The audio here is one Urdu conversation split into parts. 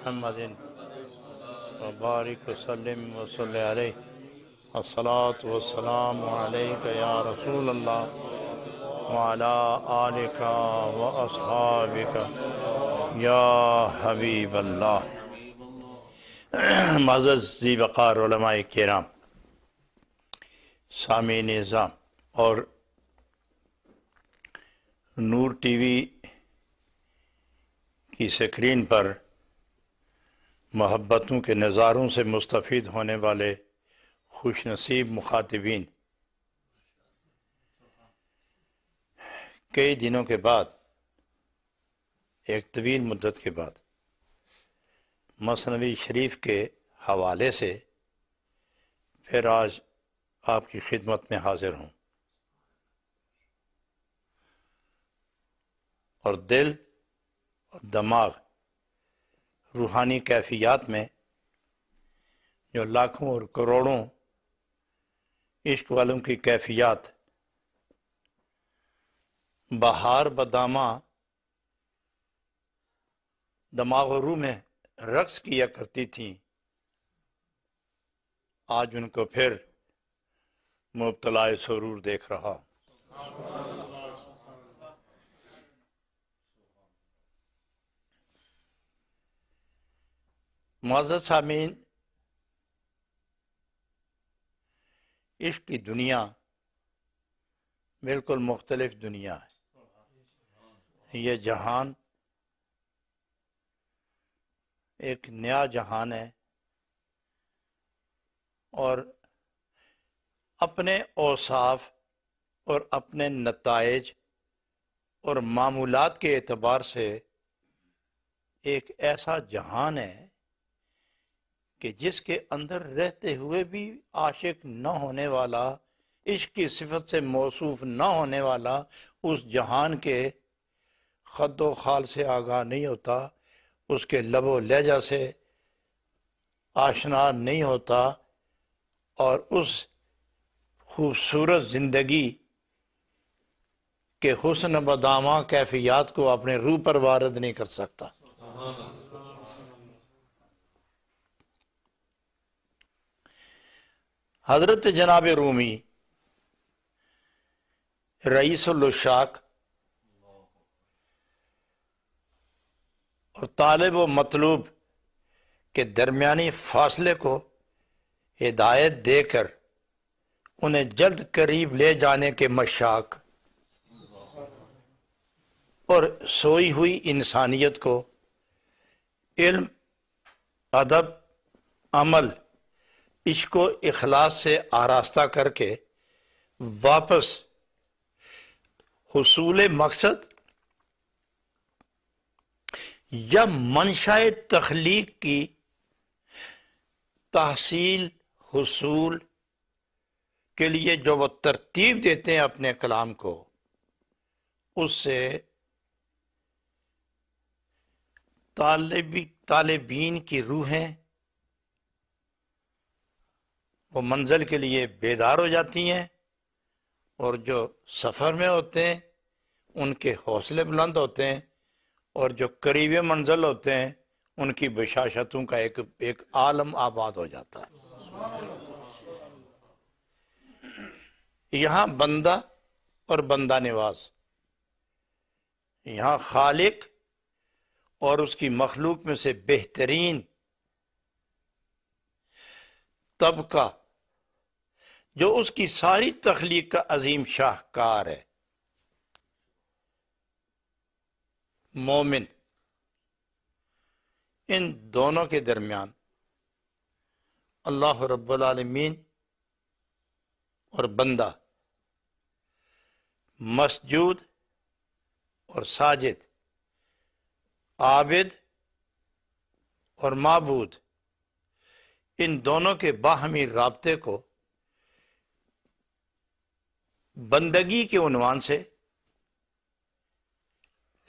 محمد وبارک وسلم وصلی علیہ الصلاة والسلام علیک یا رسول اللہ وعلی آلک واصحابک یا حبیب اللہ۔ معزز ذی وقار علماء کرام، سامعین نظام اور نور ٹی وی کی سکرین پر محبتوں کے نظاروں سے مستفید ہونے والے خوش نصیب مخاطبین، کئی دنوں کے بعد، ایک طویل مدت کے بعد مثنوی شریف کے حوالے سے پھر آج آپ کی خدمت میں حاضر ہوں، اور دل اور دماغ روحانی کیفیات میں جو لاکھوں اور کروڑوں عشق والوں کی کیفیات بہار بدامہ دماغ و روح میں رقص کیا کرتی تھیں، آج ان کو پھر مبتلا سرور دیکھ رہا ہوں۔ معزز سامعین، عشق کی دنیا بالکل مختلف دنیا ہے۔ یہ جہان ایک نیا جہان ہے، اور اپنے اوصاف اور اپنے نتائج اور معمولات کے اعتبار سے ایک ایسا جہان ہے کہ جس کے اندر رہتے ہوئے بھی عاشق نہ ہونے والا، عشق کی صفت سے موصوف نہ ہونے والا، اس جہان کے خد و خال سے آگاہ نہیں ہوتا، اس کے لب و لہجہ سے آشنا نہیں ہوتا، اور اس خوبصورت زندگی کے حسن بدامہ کیفیات کو اپنے روح پر وارد نہیں کر سکتا۔ حضرت جناب رومی رئیس العشاق اور طالب و مطلوب کے درمیانی فاصلے کو ہدایت دے کر انہیں جلد قریب لے جانے کے مشاق، اور سوئی ہوئی انسانیت کو علم، ادب، عمل، عشق و اخلاص سے آراستہ کر کے واپس حصول مقصد یا منشاء تخلیق کی تحصیل حصول کے لیے جو وہ ترتیب دیتے ہیں اپنے کلام کو، اس سے طالبین کی روحیں وہ منزل کے لیے بیدار ہو جاتی ہیں، اور جو سفر میں ہوتے ہیں ان کے حوصلے بلند ہوتے ہیں، اور جو قریب منزل ہوتے ہیں ان کی بشاشتوں کا ایک عالم آباد ہو جاتا ہے۔ یہاں بندہ اور بندہ نواز، یہاں خالق اور اس کی مخلوق میں سے بہترین طبقہ جو اس کی ساری تخلیق کا عظیم شاہکار ہے، مومن، ان دونوں کے درمیان اللہ رب العالمین اور بندہ، مسجود اور ساجد، عابد اور معبود، ان دونوں کے باہمی رابطے کو بندگی کے عنوان سے،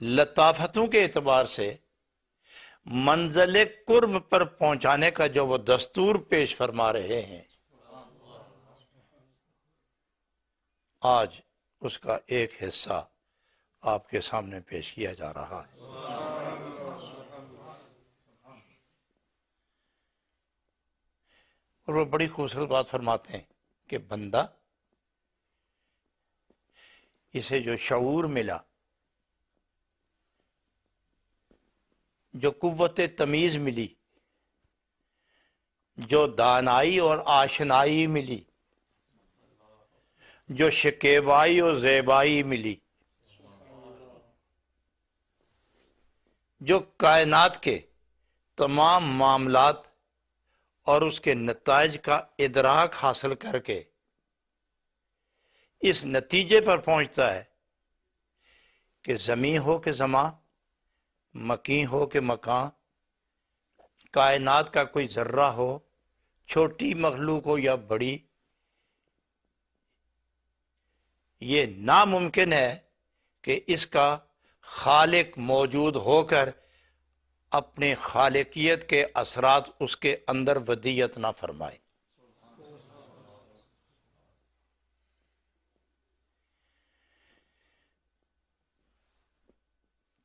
لطافتوں کے اعتبار سے، منزل قرب پر پہنچانے کا جو وہ دستور پیش فرما رہے ہیں، آج اس کا ایک حصہ آپ کے سامنے پیش کیا جا رہا ہے۔ اور وہ بڑی خوبصورت بات فرماتے ہیں کہ بندہ اسے جو شعور ملا، جو قوت تمیز ملی، جو دانائی اور آشنائی ملی، جو شکیبائی اور زیبائی ملی، جو کائنات کے تمام معاملات اور اس کے نتائج کا ادراک حاصل کر کے اس نتیجے پر پہنچتا ہے کہ زمین ہو کہ زماں، مکین ہو کہ مکان، کائنات کا کوئی ذرہ ہو، چھوٹی مخلوق ہو یا بڑی، یہ ناممکن ہے کہ اس کا خالق موجود ہو کر اپنے خالقیت کے اثرات اس کے اندر ودیت نہ فرمائے۔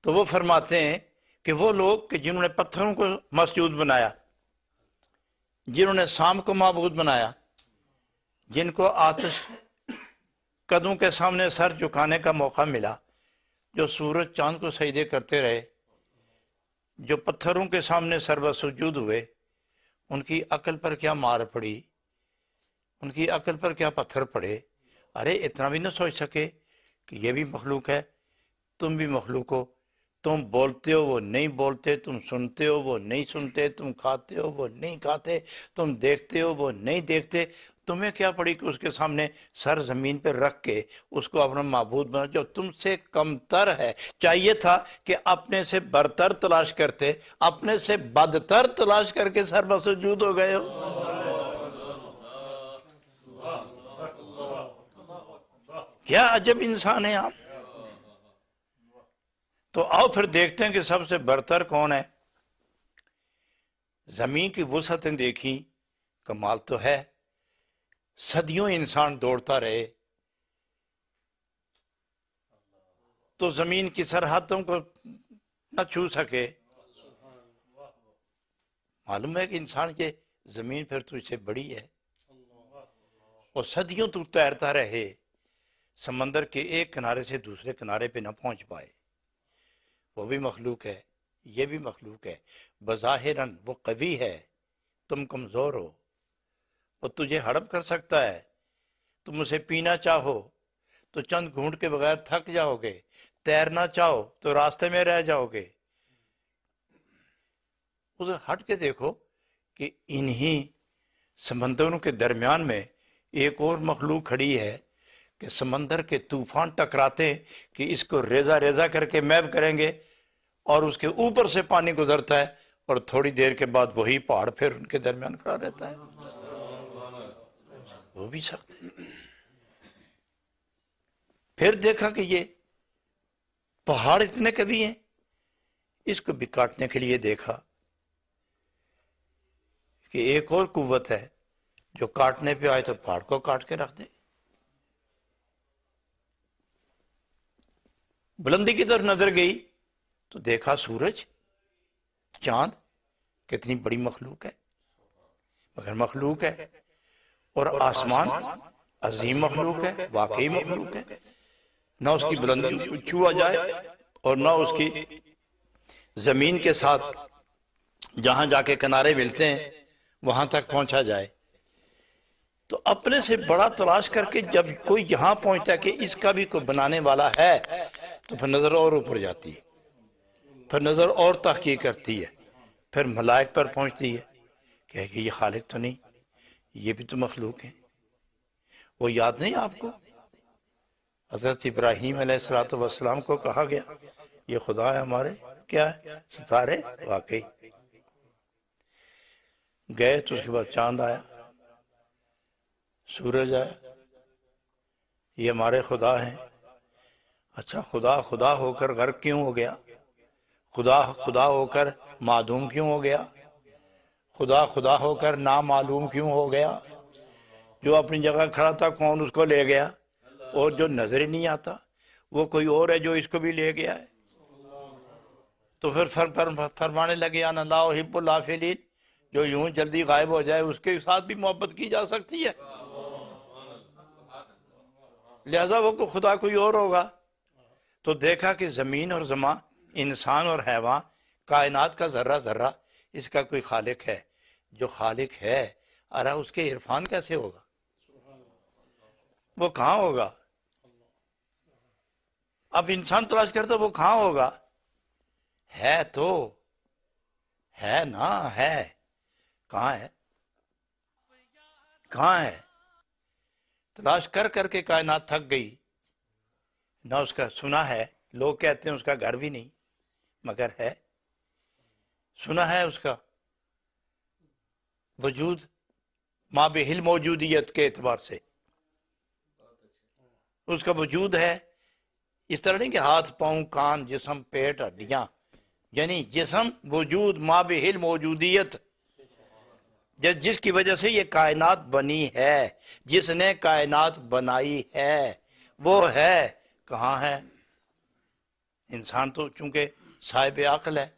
تو وہ فرماتے ہیں کہ وہ لوگ کہ جنہوں نے پتھروں کو مسجود بنایا، جنہوں نے سام کو معبود بنایا، جن کو آتش قدوں کے سامنے سر جھکانے کا موقع ملا، جو سورج چاند کو سجدے کرتے رہے، جو پتھروں کے سامنے سر بسجود ہوئے، ان کی عقل پر کیا مار پڑی، ان کی عقل پر کیا پتھر پڑے؟ ارے اتنا بھی نہ سوچ سکے کہ یہ بھی مخلوق ہے، تم بھی مخلوق ہو، تم بولتے ہو وہ نہیں بولتے، تم سنتے ہو وہ نہیں سنتے، تم کھاتے ہو وہ نہیں کھاتے، تم دیکھتے ہو وہ نہیں دیکھتے، تمہیں کیا پڑی کہ اس کے سامنے سر زمین پہ رکھ کے اس کو اپنا معبود بنا جو تم سے کم تر ہے؟ چاہیے تھا کہ اپنے سے برتر تلاش کرتے، اپنے سے بدتر تلاش کر کے سر بسجود ہو گئے ہو۔ کیا عجب انسان ہیں آپ! تو آؤ پھر دیکھتے ہیں کہ سب سے برتر کون ہے۔ زمین کی وسعتیں دیکھیں، کمال تو ہے، صدیوں انسان دوڑتا رہے تو زمین کی سرحدوں کو نہ چھو سکے۔ معلوم ہے کہ انسان کے زمین پھر تو اس سے بڑی ہے، اور صدیوں تو تیرتا رہے، سمندر کے ایک کنارے سے دوسرے کنارے پہ نہ پہنچ پائے۔ وہ بھی مخلوق ہے، یہ بھی مخلوق ہے۔ بظاہراً وہ قوی ہے، تم کمزور ہو، وہ تجھے ہڑپ کر سکتا ہے، تم اسے پینا چاہو تو چند گھونٹ کے بغیر تھک جاؤ گے، تیرنا چاہو تو راستے میں رہ جاؤ گے۔ اسے ہٹ کے دیکھو کہ انہی سمندروں کے درمیان میں ایک اور مخلوق کھڑی ہے کہ سمندر کے طوفان ٹکراتے کہ اس کو ریزہ ریزہ کر کے محو کریں گے، اور اس کے اوپر سے پانی گزرتا ہے اور تھوڑی دیر کے بعد وہی پہاڑ پھر ان کے درمیان کھڑا رہتا ہے۔ وہ بھی سخت ہے۔ پھر دیکھا کہ یہ پہاڑ اتنے قوی ہیں، اس کو بھی کاٹنے کے لیے دیکھا کہ ایک اور قوت ہے جو کاٹنے پہ آئے تو پہاڑ کو کاٹ کے رکھ دے۔ بلندی کی طرف نظر گئی تو دیکھا سورج، چاند، کتنی بڑی مخلوق ہے، مگر مخلوق ہے، اور آسمان عظیم مخلوق ہے، واقعی مخلوق ہے، نہ اس کی بلندی چھوا جائے اور نہ اس کی زمین کے ساتھ جہاں جا کے کنارے ملتے ہیں وہاں تک پہنچا جائے۔ تو اپنے سے بڑا تلاش کر کے جب کوئی یہاں پہنچتا ہے کہ اس کا بھی کوئی بنانے والا ہے، تو پھر نظر اور اوپر جاتی ہے، پھر نظر اور تحقیق کرتی ہے، پھر ملائک پر پہنچتی ہے کہ یہ خالق تو نہیں، یہ بھی تو مخلوق ہیں۔ وہ یاد نہیں آپ کو حضرت ابراہیم علیہ السلام کو کہا گیا یہ خدا ہے ہمارے، کیا ہے؟ ستارے۔ واقعی گئے تو اس کے بعد چاند آیا، سورج آیا، یہ ہمارے خدا ہیں۔ اچھا خدا خدا ہو کر غرق کیوں ہو گیا؟ خدا خدا ہو کر معدوم کیوں ہو گیا؟ خدا خدا ہو کر نامعلوم کیوں ہو گیا؟ جو اپنی جگہ کھڑا تھا کون اس کو لے گیا؟ اور جو نظر ہی نہیں آتا وہ کوئی اور ہے جو اس کو بھی لے گیا ہے۔ تو پھر فرمانے لگے انا لا احب الافلین، جو یوں جلدی غائب ہو جائے اس کے ساتھ بھی محبت کی جا سکتی ہے؟ لہذا وہ کو خدا کوئی اور ہوگا؟ تو دیکھا کہ زمین اور زمان، انسان اور حیوان، کائنات کا ذرہ ذرہ، اس کا کوئی خالق ہے۔ جو خالق ہے، ارے اس کے عرفان کیسے ہوگا؟ وہ کہاں ہوگا؟ اب انسان تلاش کرتا وہ کہاں ہوگا؟ ہے تو ہے نا، ہے کہاں ہے؟ کہاں ہے؟ تلاش کر کر کے کائنات تھک گئی، نہ اس کا سنا ہے، لوگ کہتے ہیں اس کا گھر بھی نہیں، مگر ہے، سنا ہے اس کا وجود ما بہل موجودیت کے اعتبار سے، اس کا وجود ہے۔ اس طرح نہیں کہ ہاتھ پاؤں کان جسم پیٹ ہڈیاں، یعنی جسم وجود ما بہل موجودیت، جس کی وجہ سے یہ کائنات بنی ہے، جس نے کائنات بنائی ہے، وہ ہے کہاں ہے؟ انسان تو چونکہ صاحب عقل ہے،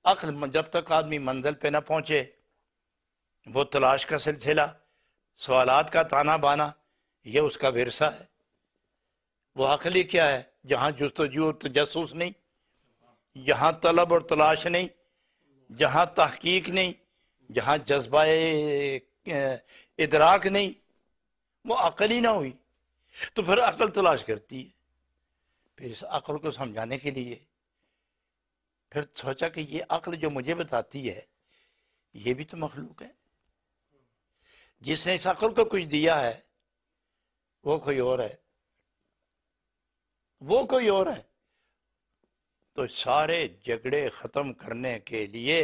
عقل جب تک آدمی منزل پہ نہ پہنچے، وہ تلاش کا سلسلہ، سوالات کا تانا بانا، یہ اس کا ورثہ ہے۔ وہ عقل ہی کیا ہے جہاں جستجو اور تجسس نہیں، جہاں طلب اور تلاش نہیں، جہاں تحقیق نہیں، جہاں جذبہ ادراک نہیں، وہ عقل ہی نہ ہوئی۔ تو پھر عقل تلاش کرتی ہے، پھر اس عقل کو سمجھانے کے لیے پھر سوچا کہ یہ عقل جو مجھے بتاتی ہے یہ بھی تو مخلوق ہے، جس نے اس عقل کو کچھ دیا ہے وہ کوئی اور ہے، وہ کوئی اور ہے۔ تو سارے جھگڑے ختم کرنے کے لیے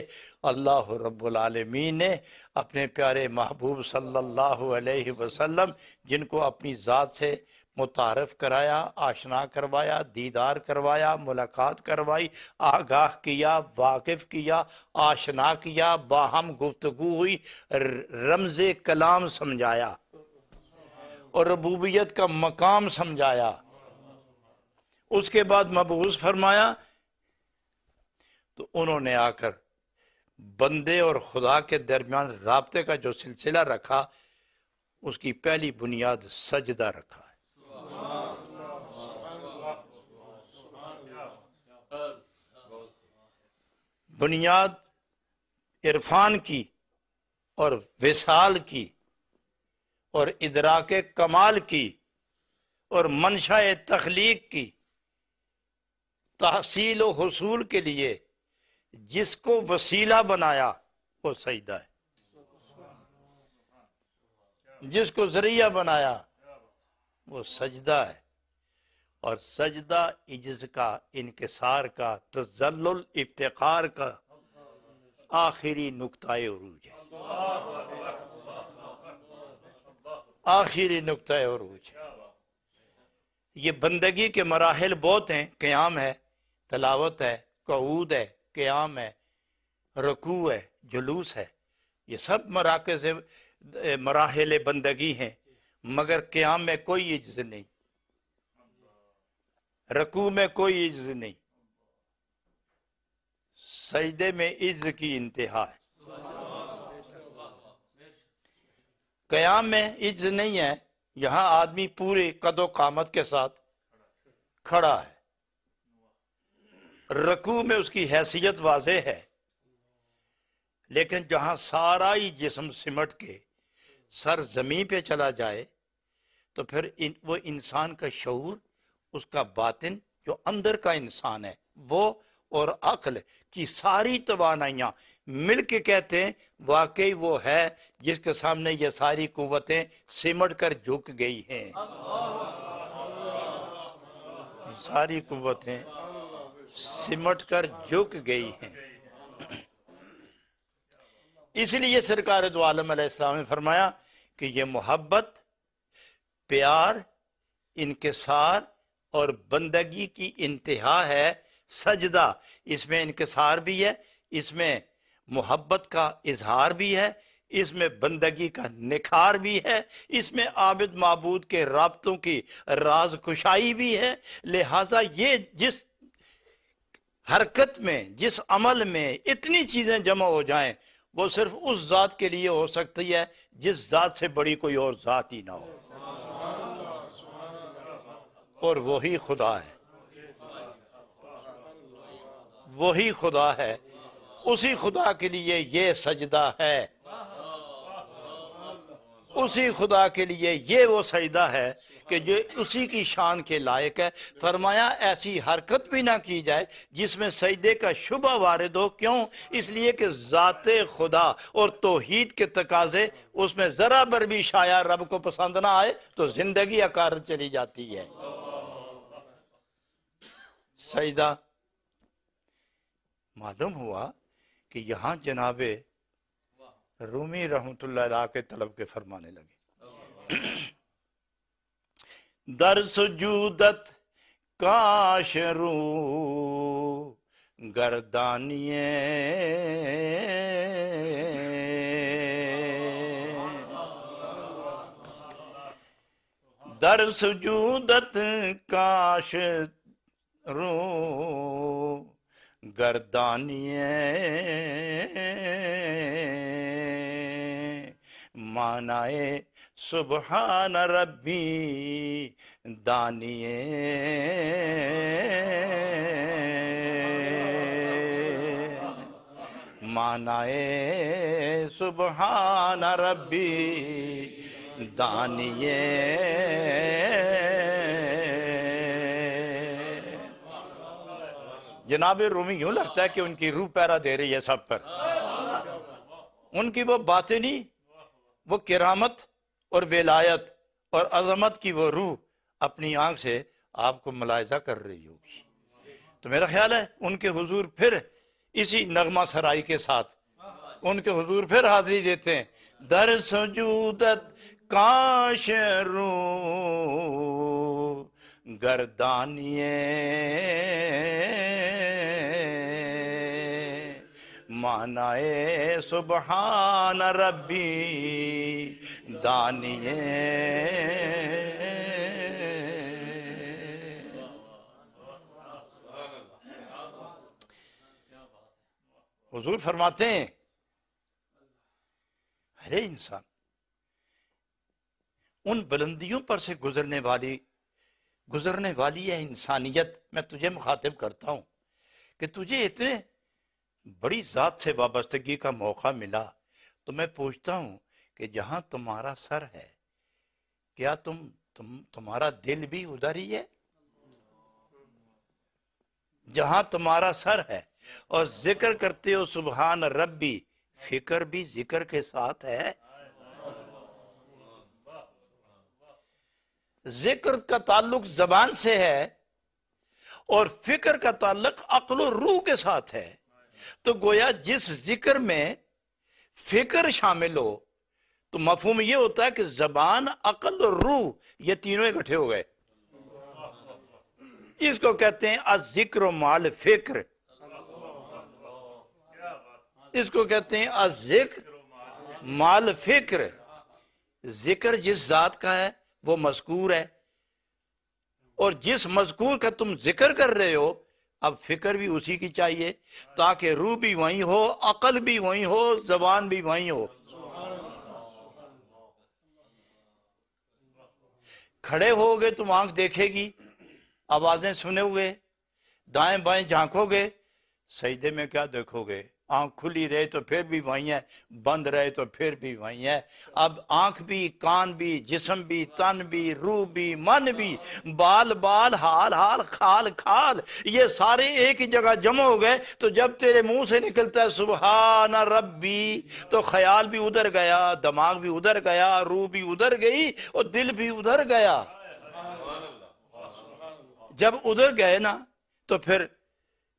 اللہ رب العالمین نے اپنے پیارے محبوب صلی اللہ علیہ وسلم، جن کو اپنی ذات سے متعارف کرایا، آشنا کروایا، دیدار کروایا، ملاقات کروائی، آگاہ کیا، واقف کیا، آشنا کیا، باہم گفتگو ہوئی، رمز کلام سمجھایا اور ربوبیت کا مقام سمجھایا، اس کے بعد مبعوث فرمایا، تو انہوں نے آ کر بندے اور خدا کے درمیان رابطے کا جو سلسلہ رکھا، اس کی پہلی بنیاد سجدہ رکھا ہے۔ بنیاد عرفان کی اور وصال کی اور ادراک کمال کی اور منشاء تخلیق کی، تحصیل و حصول کے لیے جس کو وسیلہ بنایا وہ سجدہ ہے، جس کو ذریعہ بنایا وہ سجدہ ہے۔ اور سجدہ عجز کا، انکسار کا، تذلل افتقار کا آخری نقطہ عروج ہے، آخری نقطہ عروج ہے۔ یہ بندگی کے مراحل بہت ہیں، قیام ہے، تلاوت ہے، قعود ہے، قیام ہے، رکوع ہے، جلوس ہے، یہ سب مراکز مراحل بندگی ہیں، مگر قیام میں کوئی عجز نہیں، رکوع میں کوئی عجز نہیں، سجدے میں عجز کی انتہا ہے۔ قیام میں عجز نہیں ہے، یہاں آدمی پورے قد و قامت کے ساتھ کھڑا ہے، رکوع میں اس کی حیثیت واضح ہے، لیکن جہاں سارا ہی جسم سمٹ کے سر زمین پہ چلا جائے تو پھر وہ انسان کا شعور، اس کا باطن جو اندر کا انسان ہے، وہ اور عقل کی ساری توانائیاں مل کے کہتے ہیں واقعی وہ ہے جس کے سامنے یہ ساری قوتیں سمٹ کر جھک گئی ہیں، ساری قوتیں سمٹ کر جھک گئی ہیں۔ اس لیے سرکار دو عالم علیہ السلام نے فرمایا کہ یہ محبت، پیار، انکسار اور بندگی کی انتہا ہے سجدہ۔ اس میں انکسار بھی ہے، اس میں محبت کا اظہار بھی ہے، اس میں بندگی کا نکھار بھی ہے، اس میں عابد معبود کے رابطوں کی راز کشائی بھی ہے۔ لہٰذا یہ جس حرکت میں، جس عمل میں اتنی چیزیں جمع ہو جائیں، وہ صرف اس ذات کے لیے ہو سکتی ہے جس ذات سے بڑی کوئی اور ذات ہی نہ ہو، اور وہی خدا ہے، وہی خدا ہے، اسی خدا کے لیے یہ سجدہ ہے، اسی خدا کے لیے یہ وہ سجدہ ہے کہ جو اسی کی شان کے لائق ہے۔ فرمایا ایسی حرکت بھی نہ کی جائے جس میں سجدے کا شبہ وارد ہو، کیوں؟ اس لیے کہ ذات خدا اور توحید کے تقاضے اس میں ذرا بر بھی شاید رب کو پسند نہ آئے تو زندگی اکار چلی جاتی ہے۔ سجدہ معلوم ہوا کہ یہاں جناب رومی رحمت اللہ علیہ کے طلب کے فرمانے لگے، در سجودت کاش رو گردانیے در سجودت کاش رو گردانیے مانائے سبحان ربی دانیے مانائے سبحان ربی دانیے۔ جناب رومی یوں لگتا ہے کہ ان کی روح پیرا دے رہی ہے سب پر، ان کی وہ باطنی، وہ کرامت اور ولایت اور عظمت کی وہ روح اپنی آنکھ سے آپ کو ملاحظہ کر رہی ہوگی۔ تو میرا خیال ہے ان کے حضور پھر اسی نغمہ سرائی کے ساتھ ان کے حضور پھر حاضری دیتے ہیں، در سجودت کاش رو گردانیے مانائے سبحان ربی دانیے۔ حضور فرماتے ہیں ارے انسان ان بلندیوں پر سے گزرنے والی ہے انسانیت، میں تجھے مخاطب کرتا ہوں کہ تجھے اتنے بڑی ذات سے وابستگی کا موقع ملا، تو میں پوچھتا ہوں کہ جہاں تمہارا سر ہے کیا تمہارا دل بھی ادھر ہی ہے؟ جہاں تمہارا سر ہے اور ذکر کرتے ہو سبحان ربی، فکر بھی ذکر کے ساتھ ہے؟ ذکر کا تعلق زبان سے ہے اور فکر کا تعلق عقل و روح کے ساتھ ہے، تو گویا جس ذکر میں فکر شامل ہو تو مفہوم یہ ہوتا ہے کہ زبان، عقل اور روح یہ تینوں اکٹھے ہو گئے۔ اس کو کہتے ہیں الذکر مال فکر، اس کو کہتے ہیں الذکر مال فکر۔ ذکر جس ذات کا ہے وہ مذکور ہے، اور جس مذکور کا تم ذکر کر رہے ہو اب فکر بھی اسی کی چاہیے تاکہ روح بھی وہیں ہو، عقل بھی وہیں ہو، زبان بھی وہیں ہو۔ کھڑے ہو گے تم آنکھ دیکھے گی، آوازیں سنے ہوئے، دائیں بائیں جھانکو گے، سجدے میں کیا دیکھو گے؟ آنکھ کھلی رہے تو پھر بھی وہیں ہے، بند رہے تو پھر بھی وہیں ہے۔ اب آنکھ بھی، کان بھی، جسم بھی، تن بھی، روح بھی، من بھی، بال بال، حال حال، کھال کھال، یہ سارے ایک ہی جگہ جمع ہو گئے۔ تو جب تیرے منہ سے نکلتا ہے سبحان ربی تو خیال بھی ادھر گیا، دماغ بھی ادھر گیا، روح بھی ادھر گئی اور دل بھی ادھر گیا۔ جب ادھر گئے نا تو پھر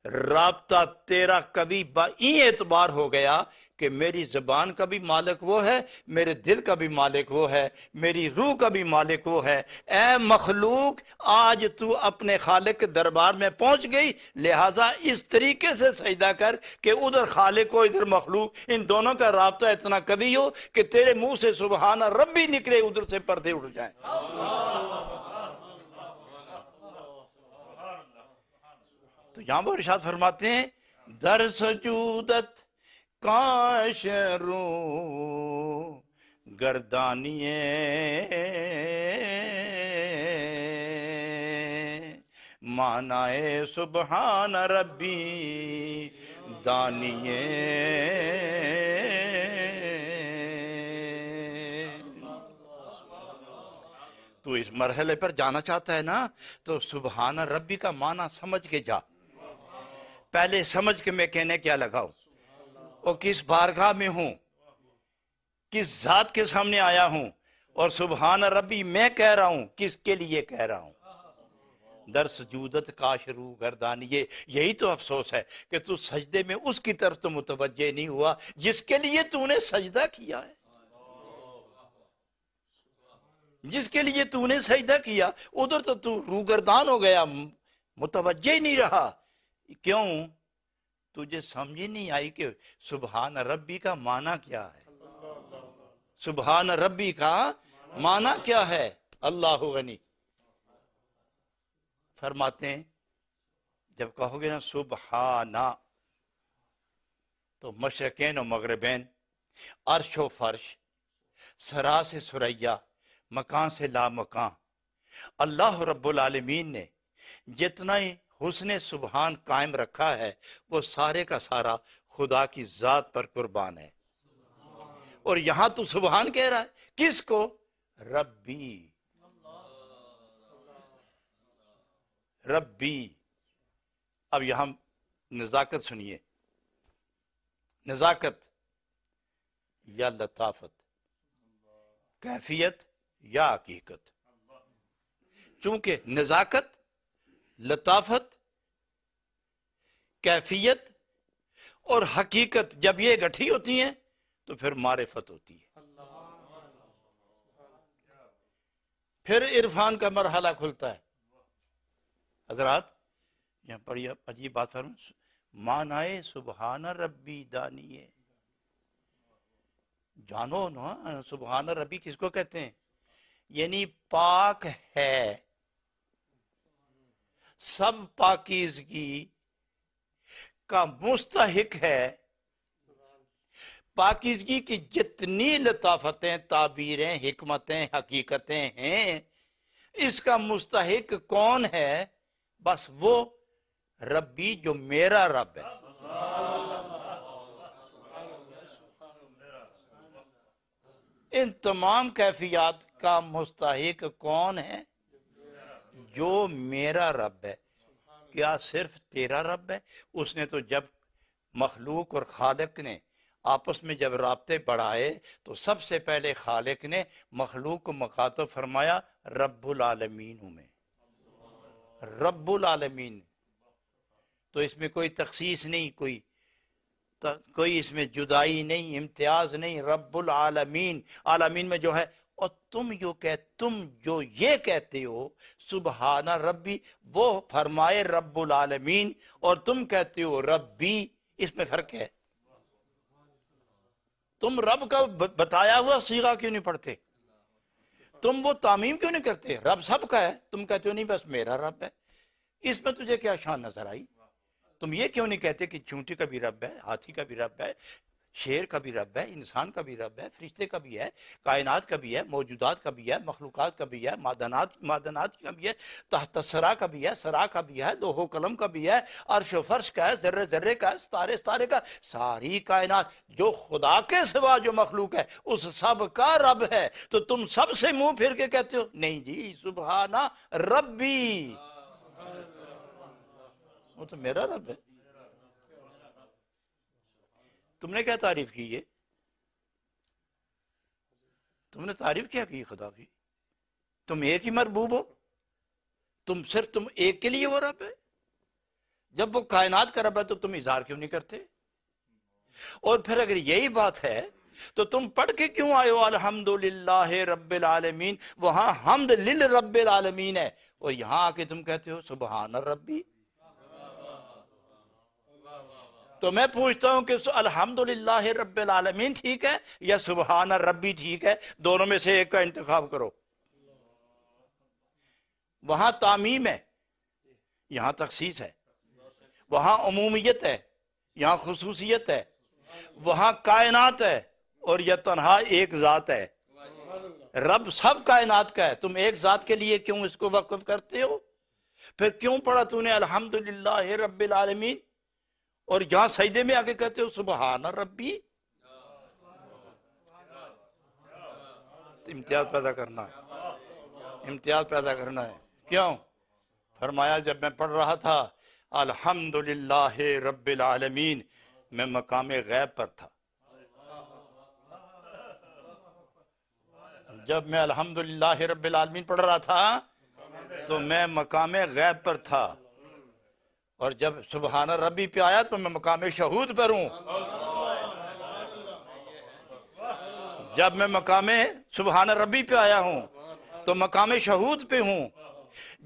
رابطہ تیرا کبھی این اعتبار ہو گیا کہ میری زبان کا بھی مالک وہ ہے، میرے دل کا بھی مالک وہ ہے، میری روح کا بھی مالک وہ ہے۔ اے مخلوق آج تو اپنے خالق کے دربار میں پہنچ گئی، لہٰذا اس طریقے سے سجدہ کر کہ ادھر خالق ہو ادھر مخلوق، ان دونوں کا رابطہ اتنا کبھی ہو کہ تیرے منہ سے سبحان ربی نکلے ادھر سے پردے اٹھ جائیں۔ تو یہاں وہ ارشاد فرماتے ہیں در سجودت کاش رو گردانیے معنی سبحان ربی دانیے تو اس مرحلے پر جانا چاہتا ہے نا، تو سبحان ربی کا معنی سمجھ کے جا. پہلے سمجھ کے میں کہنے کیا لگاؤں، اور کس بارگاہ میں ہوں، کس ذات کے سامنے آیا ہوں، اور سبحان ربی میں کہہ رہا ہوں کس کے لیے کہہ رہا ہوں. در سجودت کاشرو گردانیے. یہی تو افسوس ہے کہ تو سجدے میں اس کی طرف تو متوجہ نہیں ہوا جس کے لیے تو نے سجدہ کیا ہے. جس کے لیے تو نے سجدہ کیا ادھر تو روگردان ہو گیا، متوجہ ہی نہیں رہا. کیوں؟ تجھے سمجھ ہی نہیں آئی کہ سبحان ربی کا معنی کیا ہے. سبحان ربی کا معنی کیا ہے؟ اللہ غنی. فرماتے ہیں جب کہو گے نا سبحانہ، تو مشرقین و مغربین، عرش و فرش، سرا سے سریا، مکان سے لا مکان، اللہ رب العالمین نے جتنا ہی حسن سبحان قائم رکھا ہے وہ سارے کا سارا خدا کی ذات پر قربان ہے. اور یہاں تو سبحان کہہ رہا ہے کس کو؟ ربی. ربی. اب یہاں نزاکت سنیے، نزاکت یا لطافت، کیفیت یا حقیقت. چونکہ نزاکت، لطافت، کیفیت اور حقیقت جب یہ اکٹھی ہوتی ہیں تو پھر معرفت ہوتی ہے، پھر عرفان کا مرحلہ کھلتا ہے. حضرات یہاں پر یہ عجیب بات فرمائیں، معنی سبحان ربی دانیے. جانو نا سبحان ربی کس کو کہتے ہیں؟ یعنی پاک ہے، سب پاکیزگی کا مستحق ہے. پاکیزگی کی جتنی لطافتیں، تعبیریں، حکمتیں، حقیقتیں ہیں، اس کا مستحق کون ہے؟ بس وہ ربی جو میرا رب ہے. ان تمام کیفیات کا مستحق کون ہے؟ جو میرا رب ہے. کیا صرف تیرا رب ہے؟ اس نے تو جب مخلوق اور خالق نے آپس میں جب رابطے بڑھائے تو سب سے پہلے خالق نے مخلوق کو مخاطب فرمایا رب العالمین ہوں میں، رب العالمین. تو اس میں کوئی تخصیص نہیں، کوئی اس میں جدائی نہیں، امتیاز نہیں. رب العالمین، عالمین میں جو ہے. اور تم جو یہ کہتے ہو سبحان ربی، وہ فرمائے رب العالمین، اور تم کہتے ہو ربی. اس میں فرق ہے. تم رب کا بتایا ہوا صیغہ کیوں نہیں پڑھتے؟ تم وہ تعمیم کیوں نہیں کرتے؟ رب سب کا ہے، تم کہتے ہو نہیں بس میرا رب ہے. اس میں تجھے کیا شان نظر آئی؟ تم یہ کیوں نہیں کہتے کہ چونٹی کا بھی رب ہے، ہاتھی کا بھی رب ہے، شیر کا بھی رب ہے، انسان کا بھی رب ہے، فرشتے کا بھی ہے، کائنات کا بھی ہے، موجودات کا بھی ہے، مخلوقات کا بھی ہے، معدنات کا بھی ہے، تحت سرا کا بھی ہے، سرا کا بھی ہے، لوح و قلم کا بھی ہے، عرش و فرش کا ہے، ذرے ذرے کا ہے، ستارے ستارے کا، ساری کائنات جو خدا کے سوا جو مخلوق ہے اس سب کا رب ہے. تو تم سب سے منہ پھر کے کہتے ہو نہیں جی سبحان ربی، وہ تو میرا رب ہے. تم نے کیا تعریف کی؟ ہے تم نے تعریف کیا کی خدا کی؟ تم ایک ہی مربوب ہو، تم ایک کے لیے وہ رب ہے. جب وہ کائنات کا رب ہے تو تم اظہار کیوں نہیں کرتے؟ اور پھر اگر یہی بات ہے تو تم پڑھ کے کیوں آئے ہو الحمدللہ رب العالمین؟ وہاں حمد للرب العالمین ہے، اور یہاں آ کے تم کہتے ہو سبحان ربی. تو میں پوچھتا ہوں کہ الحمدللہ رب العالمین ٹھیک ہے یا سبحان ربی ٹھیک ہے؟ دونوں میں سے ایک کا انتخاب کرو. وہاں تعمیم ہے، یہاں تخصیص ہے. وہاں عمومیت ہے، یہاں خصوصیت ہے. وہاں کائنات ہے اور یہ تنہا ایک ذات ہے. رب سب کائنات کا ہے، تم ایک ذات کے لیے کیوں اس کو وقف کرتے ہو؟ پھر کیوں پڑھا تو نے الحمدللہ رب العالمین اور یہاں سجدے میں آگے کہتے ہو سبحان ربی؟ امتیاز پیدا کرنا ہے، امتیاز پیدا کرنا ہے. کیوں؟ فرمایا جب میں پڑھ رہا تھا الحمدللہ رب العالمین میں مقام غیب پر تھا. جب میں الحمدللہ رب العالمین پڑھ رہا تھا تو میں مقام غیب پر تھا، اور جب سبحان ربی پہ آیا تو میں مقام شہود پر ہوں. جب میں مقام سبحان ربی پہ آیا ہوں تو مقام شہود پہ ہوں.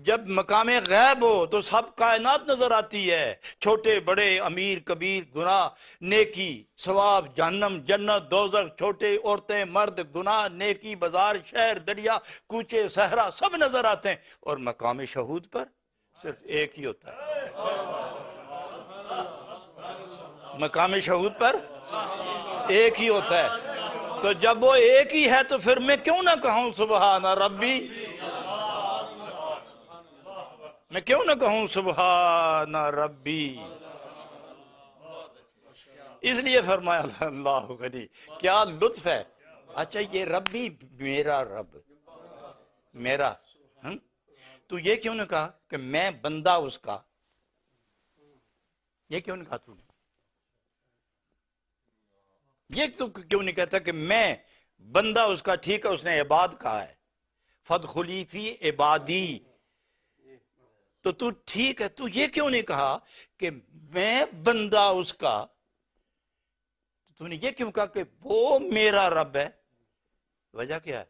جب مقام غیب ہو تو سب کائنات نظر آتی ہے، چھوٹے بڑے امیر کبیر، گناہ نیکی ثواب، جہنم جنت دوزخ، چھوٹے عورتیں مرد، گناہ نیکی، بازار شہر دریا کوچے صحرا سب نظر آتے ہیں، اور مقام شہود پر صرف ایک ہی ہوتا ہے. مقام شہود پر ایک ہی ہوتا ہے. تو جب وہ ایک ہی ہے تو پھر میں کیوں نہ کہوں سبحان ربی؟ میں کیوں نہ کہوں سبحان ربی؟ اس لیے فرمایا اللہ غنی. کیا لطف ہے. اچھا یہ ربی میرا رب میرا، تو یہ کیوں نے کہا کہ میں بندہ اس کا؟ یہ کیوں نہیں کہا تو نے؟ یہ تو کیوں نہیں کہتا کہ میں بندہ اس کا؟ ٹھیک ہے اس نے عباد کہا ہے، فادخلی فی عبادی، تو ٹھیک ہے، تو یہ کیوں نہیں کہا کہ میں بندہ اس کا؟ تو نے یہ کیوں کہا کہ وہ میرا رب ہے؟ وجہ کیا ہے؟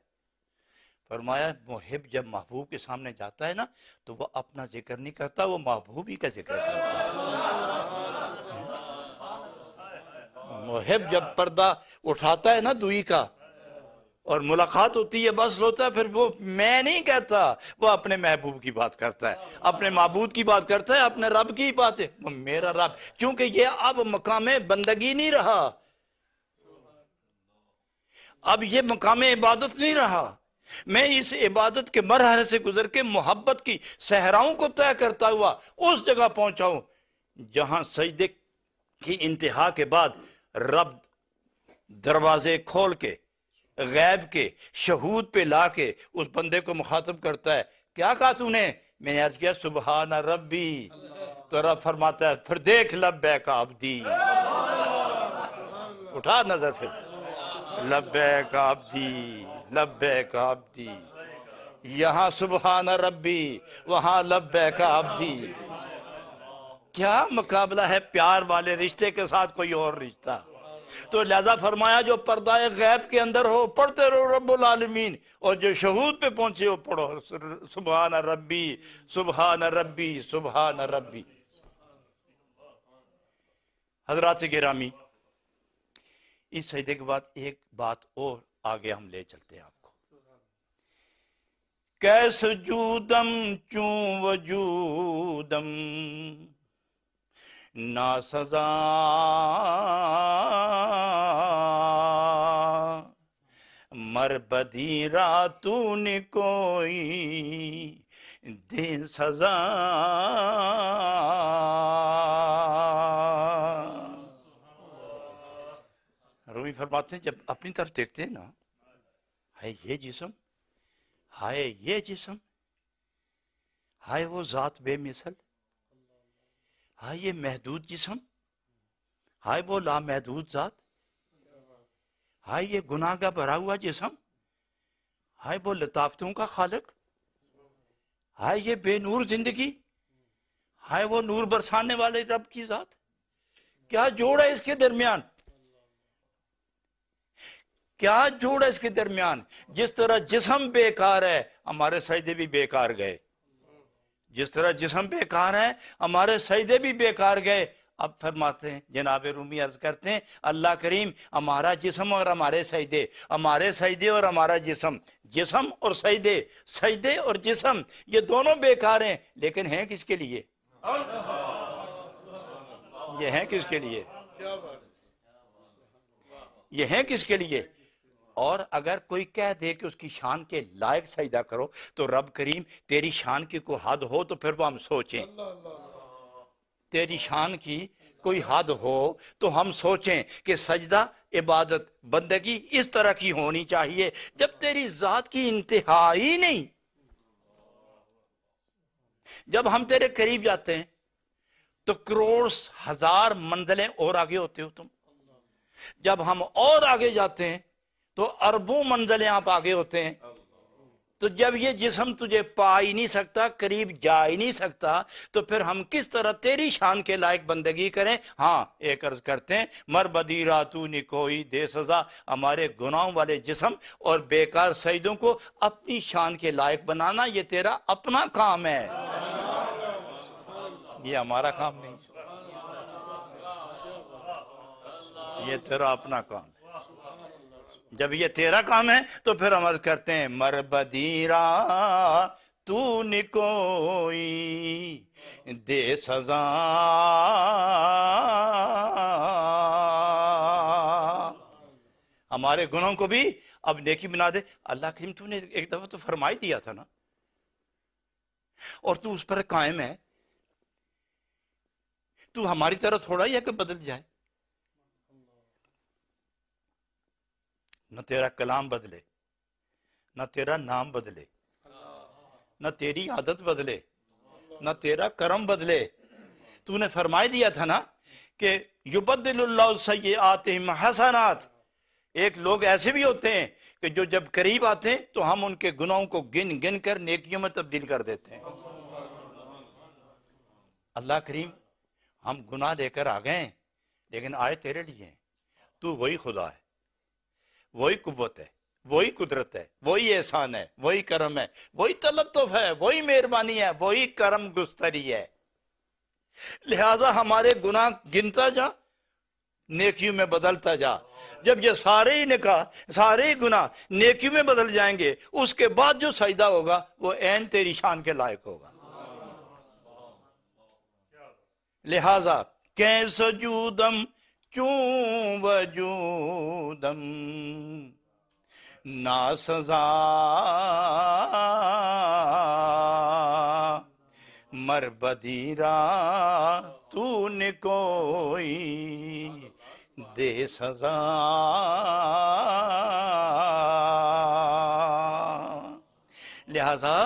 فرمایا محب جب محبوب کے سامنے جاتا ہے نا تو وہ اپنا ذکر نہیں کرتا، وہ محبوب ہی کا ذکر کرتا ہے. محب جب پردہ اٹھاتا ہے نا دوئی کا اور ملاقات ہوتی ہے بس ہوتا ہے، پھر وہ میں نہیں کہتا، وہ اپنے محبوب کی بات کرتا ہے، اپنے معبود کی بات کرتا ہے، اپنے رب کی بات ہے. وہ میرا رب، چونکہ یہ اب مقام بندگی نہیں رہا، اب یہ مقام عبادت نہیں رہا. میں اس عبادت کے مرحلے سے گزر کے محبت کی صحراؤں کو طے کرتا ہوا اس جگہ پہنچا ہوں جہاں سجدے کی انتہا کے بعد رب دروازے کھول کے غیب کے شہود پہ لا کے اس بندے کو مخاطب کرتا ہے. کیا کہا تو نے؟ میں نے عرض کیا سبحان ربی. تو رب فرماتا ہے پھر دیکھ لبیک عبدی. اٹھا نظر پھر، لبیک عبدی لبیک عبدی. یہاں سبحان ربی، وہاں لبیک عبدی. کیا مقابلہ ہے پیار والے رشتے کے ساتھ کوئی اور رشتہ. تو لہذا فرمایا جو پردہ غیب کے اندر ہو پڑھتے رہو رب العالمین، اور جو شہود پہ پہنچے ہو پڑھو سبحان ربی سبحان ربی سبحان ربی. حضرات گرامی، اس سجدے کے بعد ایک بات اور آگے ہم لے چلتے ہیں آپ کو. کہ سجودم چوں وجودم نا سزا مر بدی راتو نے کوئی دے سزا. رومی فرماتے ہیں جب اپنی طرف دیکھتے ہیں نا، ہائے یہ جسم، ہائے یہ جسم، ہائے وہ ذات بے مثل، ہائے یہ محدود جسم، ہائے وہ لامحدود ذات، ہائے یہ گناہ کا بھرا ہوا جسم، ہائے وہ لطافتوں کا خالق، ہائے یہ بے نور زندگی، ہائے وہ نور برسانے والے رب کی ذات. کیا جوڑ ہے اس کے درمیان، کیا جوڑ ہے اس کے درمیان. جس طرح جسم بیکار ہے ہمارے سجدے بھی بیکار گئے، جس طرح جسم بیکار ہے ہمارے سجدے بھی بیکار گئے. اب فرماتے ہیں جناب رومی عرض کرتے ہیں اللہ کریم ہمارا جسم اور ہمارے سجدے، ہمارے سجدے اور ہمارا جسم، جسم اور سجدے، سجدے اور جسم، یہ دونوں بیکار ہیں، لیکن ہیں کس کے لیے؟ یہ ہیں کس کے لیے؟ یہ ہیں کس کے لیے؟ اور اگر کوئی کہہ دے کہ اس کی شان کے لائق سجدہ کرو تو رب کریم تیری شان کی کوئی حد ہو تو پھر وہ ہم سوچیں، تیری شان کی کوئی حد ہو تو ہم سوچیں کہ سجدہ عبادت بندگی اس طرح کی ہونی چاہیے جب تیری ذات کی انتہا ہی نہیں۔ جب ہم تیرے قریب جاتے ہیں تو کروڑ ہزار منزلیں اور آگے ہوتے ہو تم، جب ہم اور آگے جاتے ہیں تو اربوں منزلیں آپ آگے ہوتے ہیں۔ تو جب یہ جسم تجھے پا ہی نہیں سکتا، قریب جا ہی نہیں سکتا، تو پھر ہم کس طرح تیری شان کے لائق بندگی کریں؟ ہاں ایک عرض کرتے ہیں، مر بدیرہ تو نی کوئی دے سزا، ہمارے گناہوں والے جسم اور بیکار سجدوں کو اپنی شان کے لائق بنانا یہ تیرا اپنا کام ہے، یہ ہمارا کام نہیں، یہ تیرا اپنا کام ہے۔ جب یہ تیرا کام ہے تو پھر ہم عرض کرتے ہیں، مر بدیرہ تو نی کوئی دے سزا، ہمارے گناہوں کو بھی اب نیکی بنا دے۔ اللہ کریم تو نے ایک دفعہ تو فرمائی دیا تھا نا، اور تو اس پر قائم ہے، تو ہماری طرح تھوڑا ہی ہے کہ بدل جائے، نہ تیرا کلام بدلے، نہ تیرا نام بدلے، نہ تیری عادت بدلے، نہ تیرا کرم بدلے۔ تو نے فرمائی دیا تھا نا کہ یبدل اللہ سیئاتہم حسنات، ایک لوگ ایسے بھی ہوتے ہیں کہ جو جب قریب آتے ہیں تو ہم ان کے گناہوں کو گن گن کر نیکیوں میں تبدیل کر دیتے ہیں۔ اللہ کریم ہم گناہ لے کر آ گئے ہیں لیکن آئے تیرے لیے ہیں، تو وہی خدا ہے، وہی قوت ہے، وہی قدرت ہے، وہی احسان ہے، وہی کرم ہے، وہی تلطف ہے، وہی مہربانی ہے، وہی کرم گستری ہے۔ لہٰذا ہمارے گناہ گنتا جا، نیکیوں میں بدلتا جا۔ جب یہ سارے ہی نکاح، سارے ہی گناہ نیکیوں میں بدل جائیں گے، اس کے بعد جو سجدہ ہوگا وہ عین تیری شان کے لائق ہوگا۔ لہٰذا کہ سجودم چون وجودم نا سزا، مر بدیرہ تو نے کوئی دے سزا۔ لہذا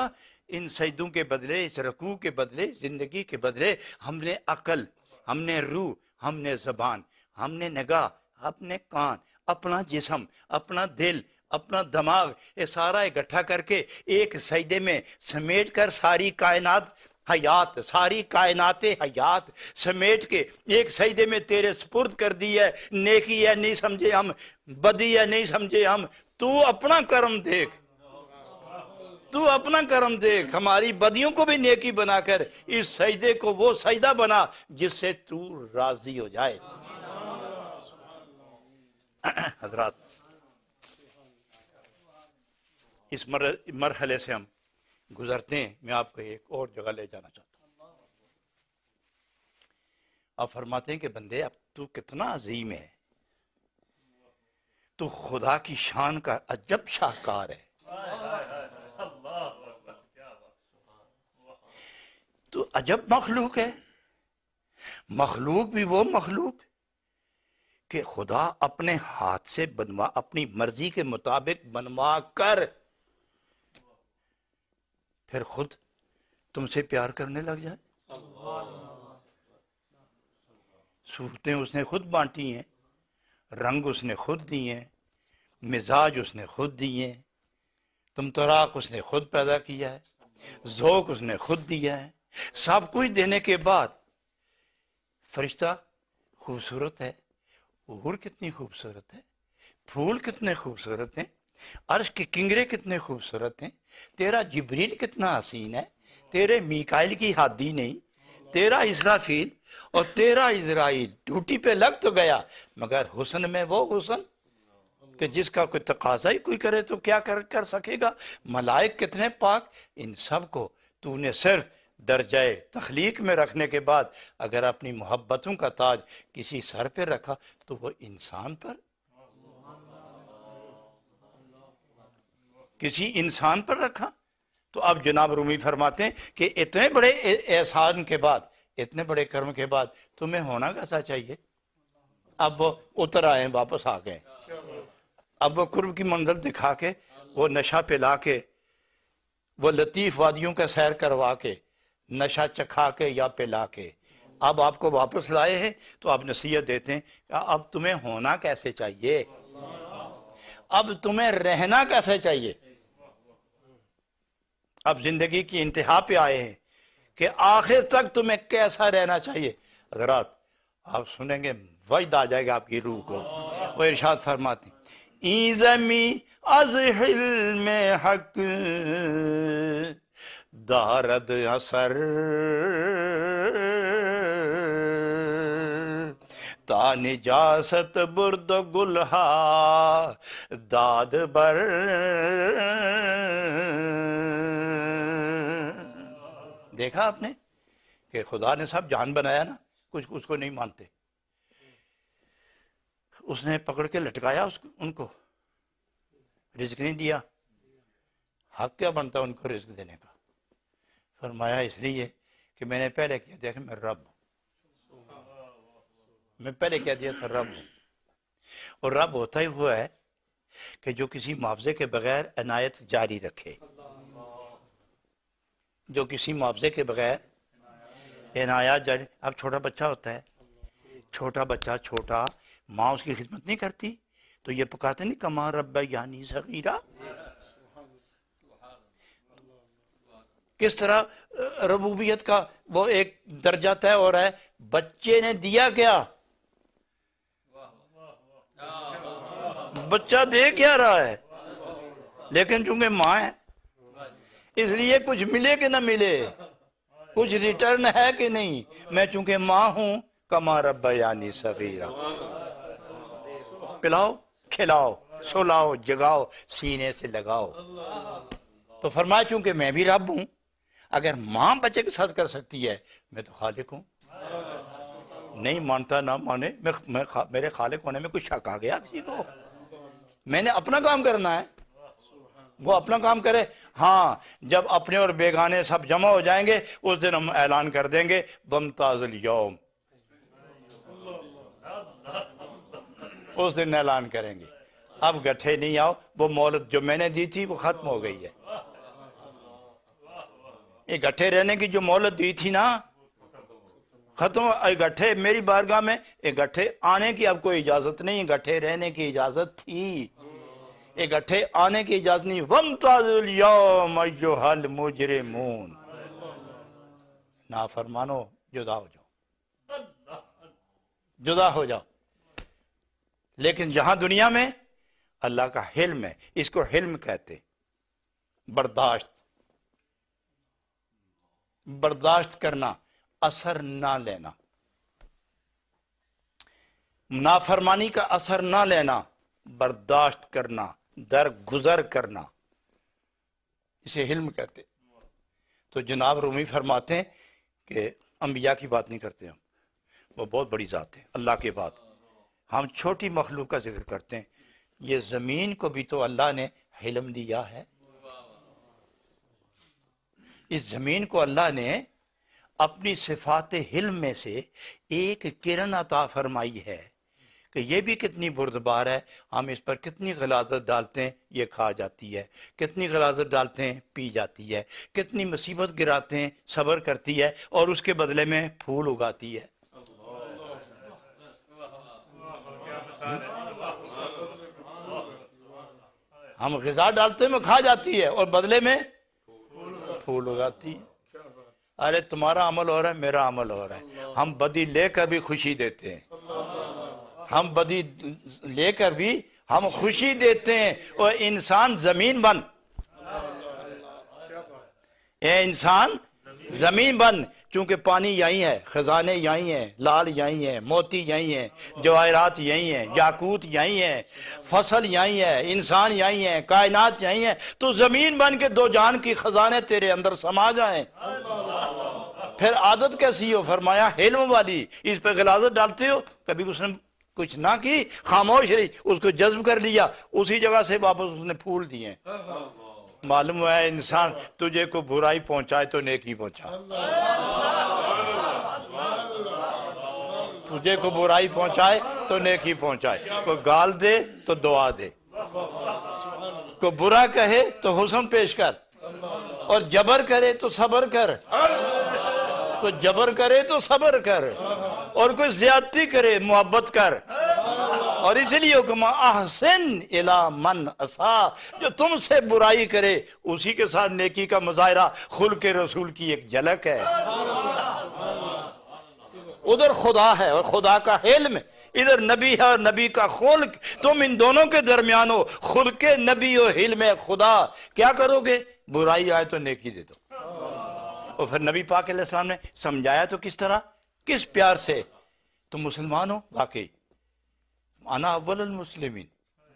ان سجدوں کے بدلے، اس رکوع کے بدلے، زندگی کے بدلے ہم نے عقل، ہم نے روح، ہم نے زبان، ہم نے نگاہ، اپنے کان، اپنا جسم، اپنا دل، اپنا دماغ، یہ سارا اکٹھا کر کے ایک سجدے میں سمیٹ کر ساری کائنات حیات، ساری کائنات حیات سمیٹ کے ایک سجدے میں تیرے سپرد کر دی ہے۔ نیکی ہے نہیں سمجھے ہم، بدی ہے نہیں سمجھے ہم، تو اپنا کرم دیکھ، تو اپنا کرم دیکھ، ہماری بدیوں کو بھی نیکی بنا کر اس سجدے کو وہ سجدہ بنا جس سے تو راضی ہو جائے۔ حضرات اس مرحلے سے ہم گزرتے ہیں، میں آپ کو ایک اور جگہ لے جانا چاہتا ہوں۔ آپ فرماتے ہیں کہ بندے اب تو کتنا عظیم ہے، تو خدا کی شان کا عجب شاہکار ہے، تو عجب مخلوق ہے۔ مخلوق بھی وہ مخلوق کہ خدا اپنے ہاتھ سے بنوا، اپنی مرضی کے مطابق بنوا کر پھر خود تم سے پیار کرنے لگ جائے۔ صورتیں اس نے خود بانٹی ہیں، رنگ اس نے خود دیے ہیں، مزاج اس نے خود دیے ہیں، تم تراق اس نے خود پیدا کیا ہے، ذوق اس نے خود دیا ہے۔ سب کچھ دینے کے بعد فرشتہ خوبصورت ہے، حور کتنی خوبصورت ہے، پھول کتنے خوبصورت ہیں، عرش کے کنگرے کتنے خوبصورت ہیں، تیرا جبریل کتنا حسین ہے، تیرے میکائل کی حادی نہیں، تیرا اسرافیل اور تیرا اسرائیل ڈیوٹی پہ لگ تو گیا، مگر حسن میں وہ حسن کہ جس کا کوئی تقاضا ہی کوئی کرے تو کیا کر سکے گا۔ ملائک کتنے پاک، ان سب کو تو نے صرف درجہ تخلیق میں رکھنے کے بعد اگر اپنی محبتوں کا تاج کسی سر پہ رکھا تو وہ انسان پر، کسی انسان پر رکھا؟ تو اب جناب رومی فرماتے ہیں کہ اتنے بڑے احسان کے بعد، اتنے بڑے کرم کے بعد تمہیں ہونا کیسا چاہیے؟ اب وہ اتر آئے، واپس آ گئے، اب وہ قرب کی منزل دکھا کے، وہ نشہ پلا کے، وہ لطیف وادیوں کا سیر کروا کے، نشہ چکھا کے یا پلا کے اب آپ کو واپس لائے ہیں، تو آپ نصیحت دیتے ہیں کہ اب تمہیں ہونا کیسے چاہیے، اب تمہیں رہنا کیسے چاہیے۔ اب زندگی کی انتہا پہ آئے ہیں کہ آخر تک تمہیں کیسا رہنا چاہیے۔ حضرات آپ سنیں گے وجد آ جائے گا آپ کی روح کو۔ وہ ارشاد فرماتے ہیں ایزمی از حلم حق دارد اثر تا نجاست برد گلہا داد بر۔ دیکھا آپ نے کہ خدا نے سب جان بنایا نا، کچھ اس کو نہیں مانتے، اس نے پکڑ کے لٹکایا ان کو، رزق نہیں دیا۔ حق کیا بنتا ان کو رزق دینے کا؟ فرمایا اس لیے کہ میں نے پہلے کیا تھا کہ میں رب ہوں، میں پہلے کیا دیا تھا رب ہوں، اور رب ہوتا ہی ہوا ہے کہ جو کسی معاوضے کے بغیر عنایت جاری رکھے، جو کسی معاوضے کے بغیر عنایت جاری۔ اب چھوٹا بچہ ہوتا ہے، چھوٹا بچہ چھوٹا، ماں اس کی خدمت نہیں کرتی تو یہ پکاتے نہیں کما رب یعنی صغیرہ۔ کس طرح ربوبیت کا وہ ایک درجہ طے ہو رہا ہے، بچے نے دیا کیا، بچہ دے کیا رہا ہے، لیکن چونکہ ماں ہے اس لیے کچھ ملے کہ نہ ملے، کچھ ریٹرن ہے کہ نہیں، میں چونکہ ماں ہوں کما رب یعنی صغیرہ۔ پلاؤ کھلاؤ سلاؤ جگاؤ سینے سے لگاؤ۔ تو فرمایا چونکہ میں بھی رب ہوں، اگر ماں بچے کے ساتھ کر سکتی ہے میں تو خالق ہوں۔ نہیں مانتا نہ مانے، میرے خالق ہونے میں کچھ شک آ گیا کسی کو؟ میں نے اپنا کام کرنا ہے، وہ اپنا کام کرے۔ ہاں جب اپنے اور بیگانے سب جمع ہو جائیں گے اس دن ہم اعلان کر دیں گے وامتاز الیوم، اس دن اعلان کریں گے اب گٹھے نہیں آؤ، وہ مہلت جو میں نے دی تھی وہ ختم ہو گئی ہے۔ یہ گٹھے رہنے کی جو مہلت دی تھی نا ختم، گٹھے میری بارگاہ میں، یہ گٹھے آنے کی اب کوئی اجازت نہیں، گٹھے رہنے کی اجازت تھی، یہ گٹھے آنے کی اجازت نہیں۔ وامتاز الیوم ایھا المجرمون، نافرمانو جدا ہو جاؤ، جدا ہو جاؤ۔ لیکن یہاں دنیا میں اللہ کا حلم ہے، اس کو حلم کہتے، برداشت، برداشت کرنا، اثر نہ لینا، نافرمانی کا اثر نہ لینا، برداشت کرنا، درگزر کرنا، اسے حلم کہتے۔ تو جناب رومی فرماتے ہیں کہ انبیاء کی بات نہیں کرتے ہم، وہ بہت بڑی ذات ہے اللہ کے بعد، ہم چھوٹی مخلوق کا ذکر کرتے ہیں۔ یہ زمین کو بھی تو اللہ نے حلم دیا ہے، اس زمین کو اللہ نے اپنی صفات حلم میں سے ایک کرن عطا فرمائی ہے کہ یہ بھی کتنی بردبار ہے، ہم اس پر کتنی غلاظت ڈالتے ہیں یہ کھا جاتی ہے، کتنی غلاظت ڈالتے ہیں پی جاتی ہے، کتنی مصیبت گراتے ہیں صبر کرتی ہے، اور اس کے بدلے میں پھول اگاتی ہے۔ ہم غذا ڈالتے ہیں وہ کھا جاتی ہے اور بدلے میں پھول اگاتی ہے۔ ارے تمہارا عمل ہو رہا ہے میرا عمل ہو رہا ہے، ہم بدی لے کر بھی خوشی دیتے ہیں، ہم بدی لے کر بھی ہم خوشی دیتے ہیں۔ اور انسان زمین بن، اے انسان زمین بن، چونکہ پانی یہی ہے، خزانے یہی ہیں، لال یہی ہیں، موتی یہی ہیں، جواہرات یہی ہیں، یاقوت یہی ہیں، فصل یہی ہے، انسان یہی ہیں، کائنات یہی ہیں، تو زمین بن کے دو جہان کی خزانے تیرے اندر سما جائیں۔ پھر عادت کیسی ہو؟ فرمایا حلم والی، اس پہ غلاظت ڈالتے ہو، کبھی اس نے کچھ نہ کی، خاموش رہی، اس کو جذب کر لیا، اسی جگہ سے واپس اس نے پھول دیے۔ معلوم ہوا ہے انسان تجھے کو برائی پہنچائے تو نیکی پہنچا، تجھے کو برائی پہنچائے تو نیکی پہنچائے، کوئی گال دے تو دعا دے، کوئی برا کہے تو حسن پیش کر، اور جبر کرے تو صبر کر، کوئی جبر کرے تو صبر کر، اور کوئی زیادتی کرے محبت کر۔ اور اس لیے حکم احسن الی من اساء، جو تم سے برائی کرے اسی کے ساتھ نیکی کا مظاہرہ خلق رسول کی ایک جھلک ہے۔ ادھر خدا ہے اور خدا کا علم، ادھر نبی ہے اور نبی کا خلق، تم ان دونوں کے درمیان ہو، خلق نبی اور علم خدا۔ کیا کرو گے؟ برائی آئے تو نیکی دے دو۔ اور پھر نبی پاک علیہ السلام نے سمجھایا تو کس طرح، کس پیار سے؟ تم مسلمان ہو؟ واقعی انا اول المسلمین،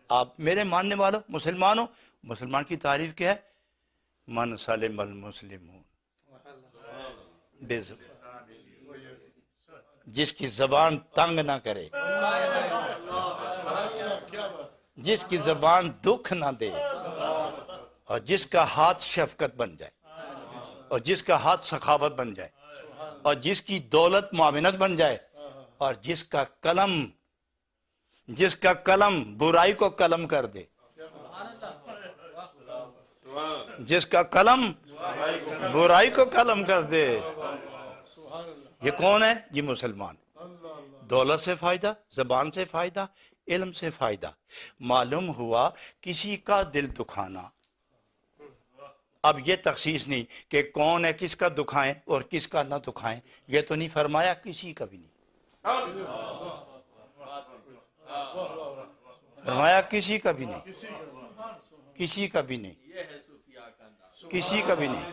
آپ میرے ماننے والوں مسلمان ہو۔ مسلمان کی تعریف کیا ہے؟ من سلم المسلمون، جس کی زبان تنگ نہ کرے، جس کی زبان دکھ نہ دے، اور جس کا ہاتھ شفقت بن جائے، اور جس کا ہاتھ سخاوت بن جائے، اور جس کی دولت معاونت بن جائے، اور جس کا قلم برائی کو قلم کر دے، جس کا قلم برائی کو قلم کر دے۔ یہ کون ہے؟ یہ مسلمان۔ دولت سے فائدہ، زبان سے فائدہ، علم سے فائدہ۔ معلوم ہوا کسی کا دل دکھانا، اب یہ تخصیص نہیں کہ کون ہے کس کا دکھائیں اور کس کا نہ دکھائیں، یہ تو نہیں فرمایا، کسی کا بھی نہیں فرمایا، کسی کا بھی نہیں، کسی کا بھی نہیں، کسی کا بھی نہیں۔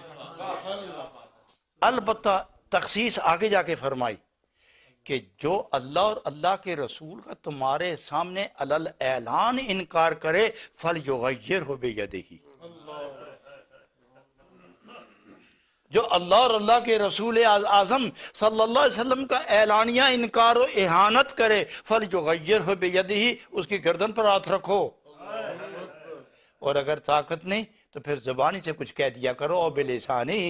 البتہ تخصیص آگے جا کے فرمائی کہ جو اللہ اور اللہ کے رسول کا تمہارے سامنے علل اعلان انکار کرے فَلْيُغَيِّرْهُ بِيَدِهِ، جو اللہ اور اللہ کے رسول اعظم صلی اللہ علیہ وسلم کا اعلانیہ انکار و اہانت کرے فَلْيُغَيِّرْهُ بِيَدِهِ، اس کی گردن پر ہاتھ رکھو، اور اگر طاقت نہیں تو پھر زبانی سے کچھ کہہ دیا کرو، اور بِلِسَانِهِ،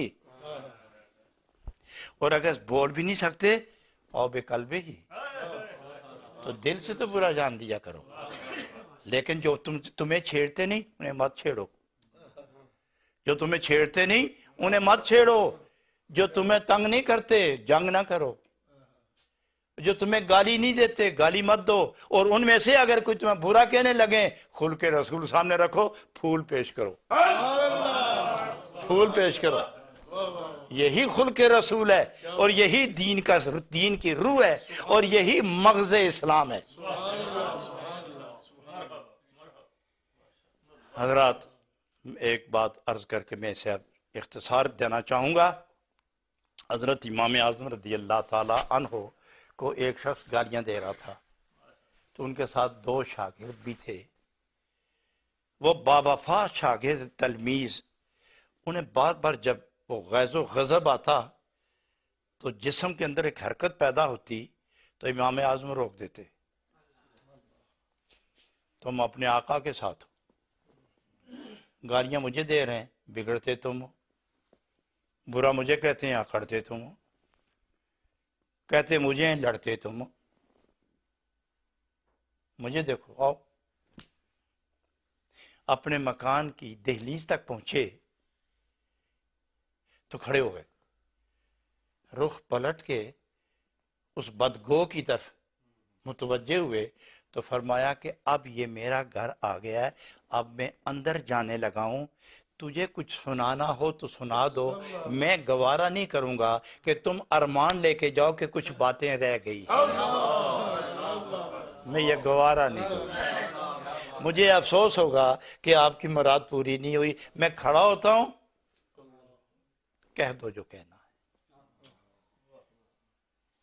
اور اگر بول بھی نہیں سکتے اور بِقَلْبِهِ، تو دل سے تو برا جان دیا کرو، لیکن جو تمہیں چھیڑتے نہیں انہیں مت چھیڑو، جو تمہیں چھیڑتے نہیں انہیں مت چھیڑو، جو تمہیں تنگ نہیں کرتے جنگ نہ کرو، جو تمہیں گالی نہیں دیتے گالی مت دو، اور ان میں سے اگر کوئی تمہیں برا کہنے لگے خلق رسول سامنے رکھو، پھول پیش کرو، پھول پیش کرو۔ یہی خلق رسول ہے، اور یہی دین کی روح ہے، اور یہی مغز اسلام ہے۔ حضرات ایک بات عرض کر کے میں اسے اب اختصار دینا چاہوں گا۔ حضرت امام اعظم رضی اللہ تعالی عنہ کو ایک شخص گالیاں دے رہا تھا، تو ان کے ساتھ دو شاگرد بھی تھے۔ وہ باوفا شاگرد تلمیذ، انہیں بار بار جب وہ غیظ و غضب آتا تو جسم کے اندر ایک حرکت پیدا ہوتی، تو امام اعظم روک دیتے، تم اپنے آقا کے ساتھ ہو، گالیاں مجھے دے رہے ہیں، بگڑتے تم ہو، برا مجھے کہتے ہیں اکڑتے تم ہو، کہتے مجھے ہیں لڑتے تم ہو، مجھے دیکھو، آؤ۔ اپنے مکان کی دہلیز تک پہنچے تو کھڑے ہو گئے، رخ پلٹ کے اس بدگو کی طرف متوجہ ہوئے تو فرمایا کہ اب یہ میرا گھر آ گیا ہے، اب میں اندر جانے لگا ہوں، تجھے کچھ سنانا ہو تو سنا دو، میں گوارا نہیں کروں گا کہ تم ارمان لے کے جاؤ کہ کچھ باتیں رہ گئی، میں یہ گوارا نہیں کروں گا، مجھے افسوس ہوگا کہ آپ کی مراد پوری نہیں ہوئی، میں کھڑا ہوتا ہوں، کہہ دو جو کہنا ہے۔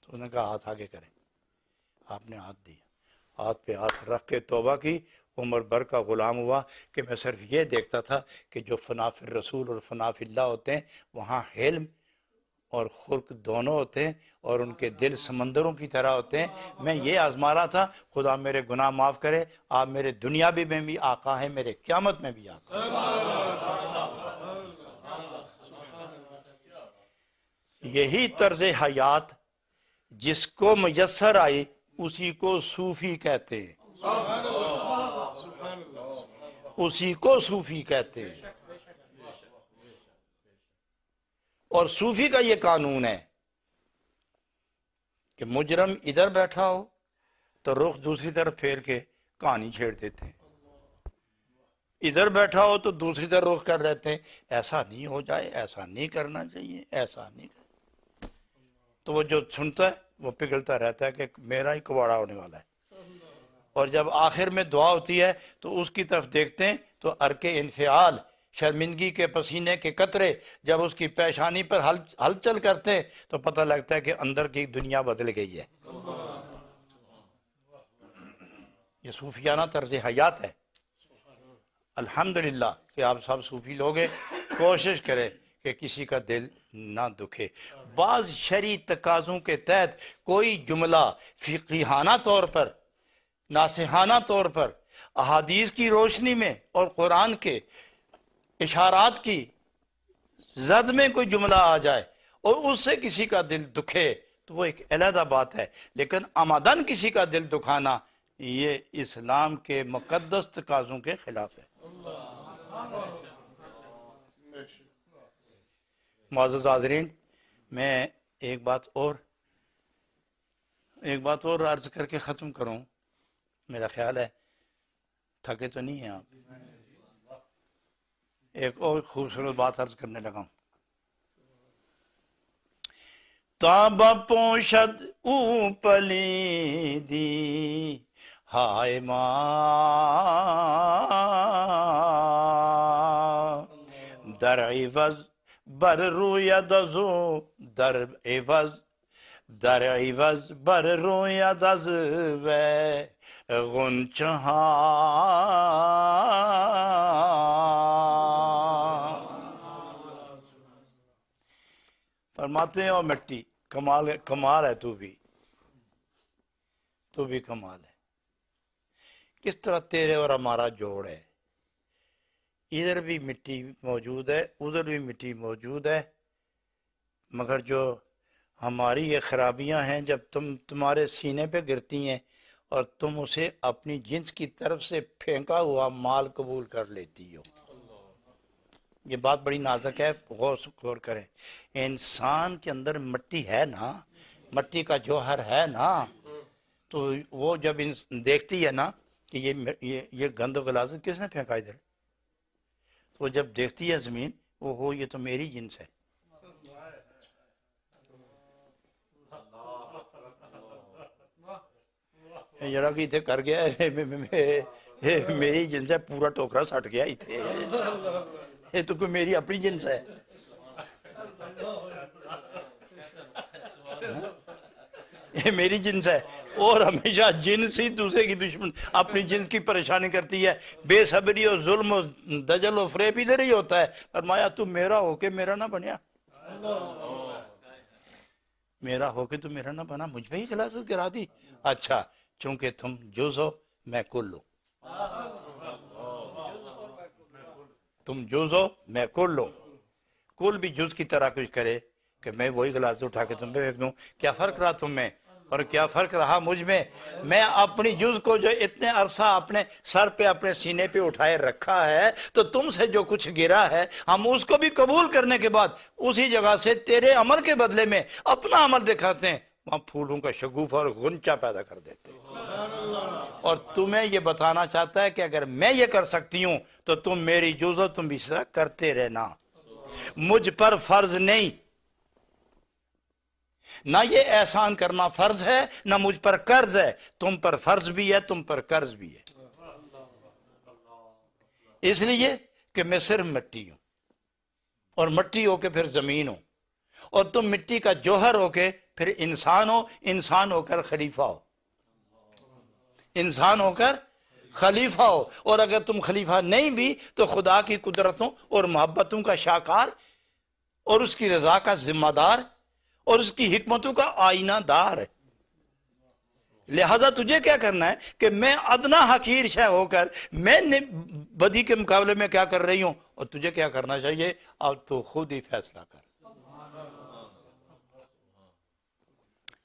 تو انہوں نے کہا ہاتھ آگے کریں، آپ نے ہاتھ دیا، ہاتھ پہ ہاتھ رکھ کے توبہ کی۔ عمر بھر کا غلام ہوا کہ میں صرف یہ دیکھتا تھا کہ جو فنا فی الرسول اور فنا فی اللہ ہوتے ہیں وہاں علم اور خلق دونوں ہوتے ہیں، اور ان کے دل سمندروں کی طرح ہوتے ہیں۔ میں یہ آزما رہا تھا، خدا میرے گناہ معاف کرے، آپ میرے دنیا میں بھی آقا ہیں، میرے قیامت میں بھی آقا ہیں۔ یہی طرز حیات جس کو میسر آئی اسی کو صوفی کہتے ہیں، اسی کو صوفی کہتے ہیں۔ اور صوفی کا یہ قانون ہے کہ مجرم ادھر بیٹھا ہو تو رخ دوسری طرف پھیر کے کہانی چھیڑ دیتے ہیں، ادھر بیٹھا ہو تو دوسری طرف رخ کر لیتے ہیں، ایسا نہیں ہو جائے، ایسا نہیں کرنا چاہیے، ایسا نہیں کرنا۔ تو وہ جو سنتا ہے وہ پگھلتا رہتا ہے کہ میرا ہی کباڑا ہونے والا ہے۔ اور جب آخر میں دعا ہوتی ہے تو اس کی طرف دیکھتے ہیں تو عرق انفعال، شرمندگی کے پسینے کے قطرے جب اس کی پیشانی پر ہلچل کرتے ہیں تو پتہ لگتا ہے کہ اندر کی دنیا بدل گئی ہے۔ یہ صوفیانہ طرز حیات ہے۔ الحمدللہ کہ آپ سب صوفی لوگ ہیں، کوشش کریں کہ کسی کا دل نہ دکھے۔ بعض شرعی تقاضوں کے تحت کوئی جملہ فقیہانہ طور پر، ناصحانہ طور پر، احادیث کی روشنی میں اور قرآن کے اشارات کی زد میں کوئی جملہ آ جائے اور اس سے کسی کا دل دکھے تو وہ ایک علیحدہ بات ہے، لیکن عمدن کسی کا دل دکھانا یہ اسلام کے مقدس تقاضوں کے خلاف ہے۔ معزز حاضرین، میں ایک بات اور عرض کر کے ختم کروں۔ میرا خیال ہے تھکے تو نہیں ہیں آپ؟ ایک اور خوبصورت بات عرض کرنے لگا ہوں۔ تابا پوشد او پلیدی ہائے ماں در عوض بر روید ازو در عوض بر روید از وے غنچہاں۔ فرماتے ہیں اور مٹی کمال ہے، تو بھی کمال ہے۔ کس طرح تیرے اور ہمارا جوڑ ہے، ادھر بھی مٹی موجود ہے، ادھر بھی مٹی موجود ہے، مگر جو ہماری یہ خرابیاں ہیں جب تمہارے سینے پہ گرتی ہیں اور تم اسے اپنی جنس کی طرف سے پھینکا ہوا مال قبول کر لیتی ہو۔ یہ بات بڑی نازک ہے، غور کریں۔ انسان کے اندر مٹی ہے نا، مٹی کا جوہر ہے نا، تو وہ جب دیکھتی ہے نا کہ یہ گند و غلاظت کس نے پھینکا ادھر، تو جب دیکھتی ہے زمین، اوہو یہ تو میری جنس ہے۔ ذرا کہ اتنے کر گیا میری جنس ہے، پورا ٹوکرا سٹ گیا اتنے، یہ تو کوئی میری اپنی جنس ہے۔ یہ میری جنس ہے، اور ہمیشہ جنس ہی دوسرے کی دشمن، اپنی جنس کی پریشانی کرتی ہے۔ بے صبری اور ظلم اور دجل و فریب ادھر ہی ہوتا ہے۔ فرمایا تو میرا ہو کے میرا نہ بنیا، میرا ہو کے تو میرا نہ بنا، مجھ پہ ہی غلاظت گرا دی۔ اچھا، چونکہ تم جز ہو میں کل ہوں، تم جز ہو میں کل ہوں، کل بھی جز کی طرح کچھ کرے کہ میں وہی غلاظت اٹھا کے تم پہ پھینک دوں، کیا فرق رہا تم میں اور کیا فرق رہا مجھ میں؟ میں اپنی جز کو جو اتنے عرصہ اپنے سر پہ اپنے سینے پہ اٹھائے رکھا ہے، تو تم سے جو کچھ گرا ہے ہم اس کو بھی قبول کرنے کے بعد اسی جگہ سے تیرے عمل کے بدلے میں اپنا عمل دکھاتے ہیں، وہاں پھولوں کا شگوفہ اور غنچہ پیدا کر دیتے ہیں۔ اور تمہیں یہ بتانا چاہتا ہے کہ اگر میں یہ کر سکتی ہوں تو تم میری جز ہو، تم بھی اس طرح کرتے رہنا۔ مجھ پر فرض نہیں، نہ یہ احسان کرنا فرض ہے، نہ مجھ پر قرض ہے، تم پر فرض بھی ہے، تم پر قرض بھی ہے، اس لیے کہ میں صرف مٹی ہوں، اور مٹی ہو کے پھر زمین ہوں، اور تم مٹی کا جوہر ہو کے پھر انسان ہو، انسان ہو کر خلیفہ ہو، انسان ہو کر خلیفہ ہو، اور اگر تم خلیفہ نہیں بھی تو خدا کی قدرتوں اور محبتوں کا شاکار اور اس کی رضا کا ذمہ دار اور اس کی حکمتوں کا آئینہ دار ہے۔ لہذا تجھے کیا کرنا ہے کہ میں ادنا حقیر شے ہو کر میں بدی کے مقابلے میں کیا کر رہی ہوں، اور تجھے کیا کرنا چاہیے، اب تو خود ہی فیصلہ کر۔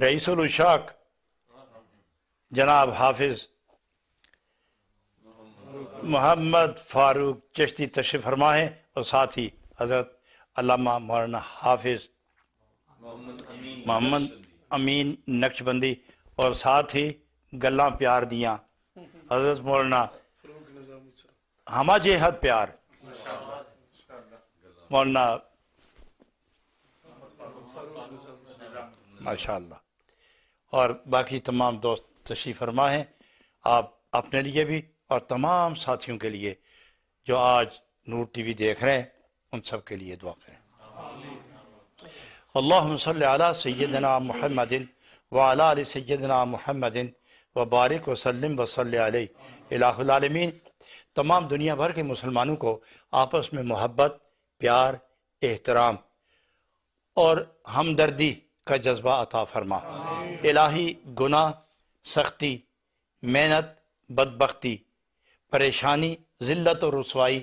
رئیس الاشاق جناب حافظ محمد فاروق چشتی تشریف فرما ہے، اور ساتھ ہی حضرت علامہ مولانا حافظ محمد امین نقشبندی، اور ساتھ ہی گلاں پیار دیاں حضرت مولانا ہما جہد پیار مولانا ماشاءاللہ، اور باقی تمام دوست تشریف فرما ہیں۔ آپ اپنے لیے بھی اور تمام ساتھیوں کے لیے جو آج نور ٹی وی دیکھ رہے ہیں، ان سب کے لیے دعا کریں۔ اللہم صلی علی سیدنا محمد وعلی آل سیدنا محمد وبارک وسلم وصلی علیہ۔ الہ العالمین تمام دنیا بھر کے مسلمانوں کو آپس میں محبت، پیار، احترام اور ہمدردی کا جذبہ عطا فرما۔ الہی گناہ، سختی، محنت، بدبختی، پریشانی، ذلت اور رسوائی،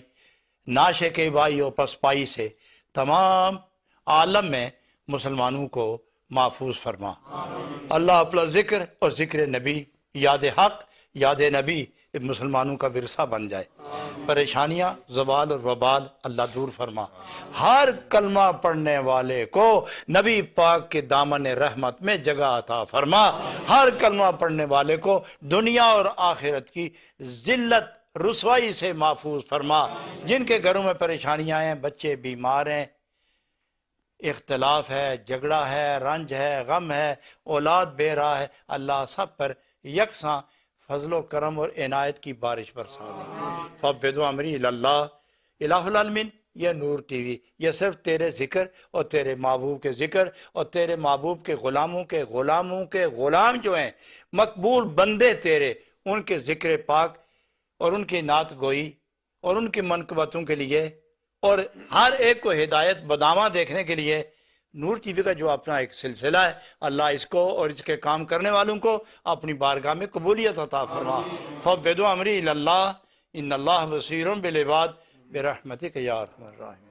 ناشکیبائی اور پسپائی سے تمام عالم میں مسلمانوں کو محفوظ فرما۔ اللہ اپنا ذکر اور ذکر نبی، یاد حق، یاد نبی مسلمانوں کا ورثہ بن جائے۔ پریشانیاں، زوال اور وبال اللہ دور فرما۔ ہر کلمہ پڑھنے والے کو نبی پاک کے دامن رحمت میں جگہ عطا فرما۔ ہر کلمہ پڑھنے والے کو دنیا اور آخرت کی ذلت، رسوائی سے محفوظ فرما۔ جن کے گھروں میں پریشانیاں ہیں، بچے بیمار ہیں، اختلاف ہے، جھگڑا ہے، رنج ہے، غم ہے، اولاد بے راہ ہے، اللہ سب پر یکساں فضل و کرم اور عنایت کی بارش برسا دے۔ فوض امری اللہ۔ الہ العالمین یہ نور ٹی وی یہ صرف تیرے ذکر اور تیرے محبوب کے ذکر اور تیرے محبوب کے غلاموں کے غلام جو ہیں، مقبول بندے تیرے، ان کے ذکر پاک اور ان کی نعت گوئی اور ان کی منقبتوں کے لیے اور ہر ایک کو ہدایت بدامہ دیکھنے کے لیے نور ٹی وی کا جو اپنا ایک سلسلہ ہے، اللہ اس کو اور اس کے کام کرنے والوں کو اپنی بارگاہ میں قبولیت عطا فرما۔ فوض امری اللہ ان اللہ بصیر بالعباد برحمتک یا ارحم الراحمین۔